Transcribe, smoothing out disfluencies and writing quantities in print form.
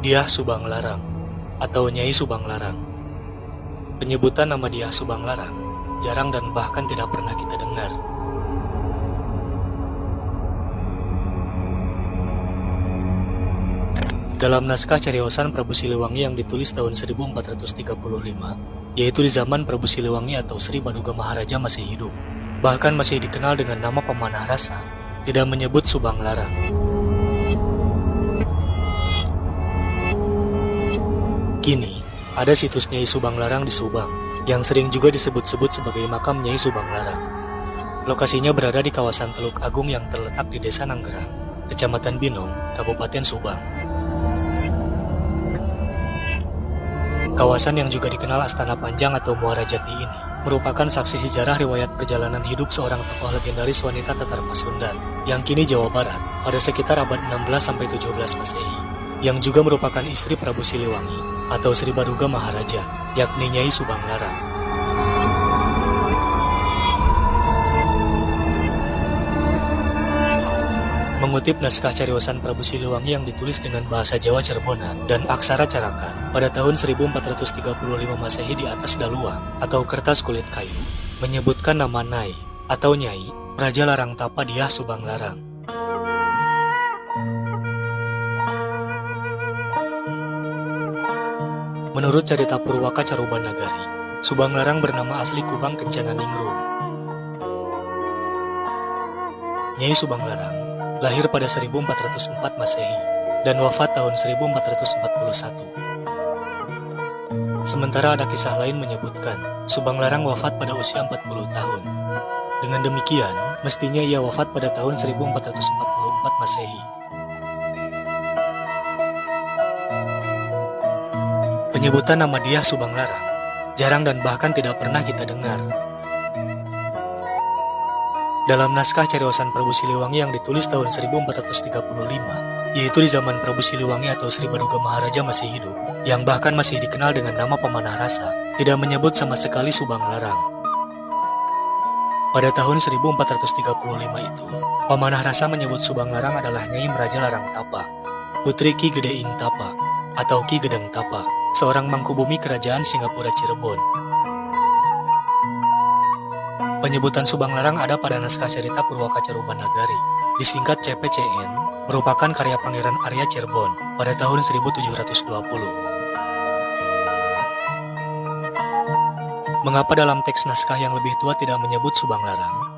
Dyah Subang Larang atau Nyai Subang Larang. Penyebutan nama Dyah Subang Larang jarang dan bahkan tidak pernah kita dengar. Dalam naskah cariosan Prabu Siliwangi yang ditulis tahun 1435, yaitu di zaman Prabu Siliwangi atau Sri Baduga Maharaja masih hidup, bahkan masih dikenal dengan nama pemanah rasa, tidak menyebut Subang Larang. Kini, ada situs Nyai Subang Larang di Subang, yang sering juga disebut-sebut sebagai makam Nyai Subang Larang. Lokasinya berada di kawasan Teluk Agung yang terletak di Desa Nanggerang, Kecamatan Binong, Kabupaten Subang. Kawasan yang juga dikenal Astana Panjang atau Muara Jati ini merupakan saksi sejarah riwayat perjalanan hidup seorang tokoh legendaris wanita Tatar Pasundan yang kini Jawa Barat pada sekitar abad 16-17 Masehi, yang juga merupakan istri Prabu Siliwangi atau Sri Baduga Maharaja, yakni Nyai Subang Larang. Mengutip naskah cariosan Prabu Siliwangi yang ditulis dengan bahasa Jawa Cerbonan dan aksara Carakan pada tahun 1435 Masehi di atas daluang atau kertas kulit kayu, menyebutkan nama Nai atau Nyai Raja Larang Tapa Dyah Subang Larang. Menurut cerita Purwaka Caruban Nagari, Subang Larang bernama asli Kubang Kencana Ningrum. Nyai Subang Larang lahir pada 1404 Masehi dan wafat tahun 1441. Sementara ada kisah lain menyebutkan Subang Larang wafat pada usia 40 tahun. Dengan demikian, mestinya ia wafat pada tahun 1444 Masehi. Penyebutan nama Dyah Subang Larang jarang dan bahkan tidak pernah kita dengar. Dalam naskah cariosan Prabu Siliwangi yang ditulis tahun 1435, yaitu di zaman Prabu Siliwangi atau Sri Baduga Maharaja masih hidup, yang bahkan masih dikenal dengan nama pemanah rasa, tidak menyebut sama sekali Subang Larang. Pada tahun 1435 itu, pemanah rasa menyebut Subang Larang adalah Nyai Raja Larang Tapa, putri Ki Gede Ing Tapa atau Ki Gedeng Tapa, seorang mangkubumi kerajaan Singapura Cirebon. Penyebutan Subang Larang ada pada naskah cerita Purwaka Caruban Nagari, disingkat CPCN, merupakan karya Pangeran Arya Cirebon pada tahun 1720. Mengapa dalam teks naskah yang lebih tua tidak menyebut Subang Larang?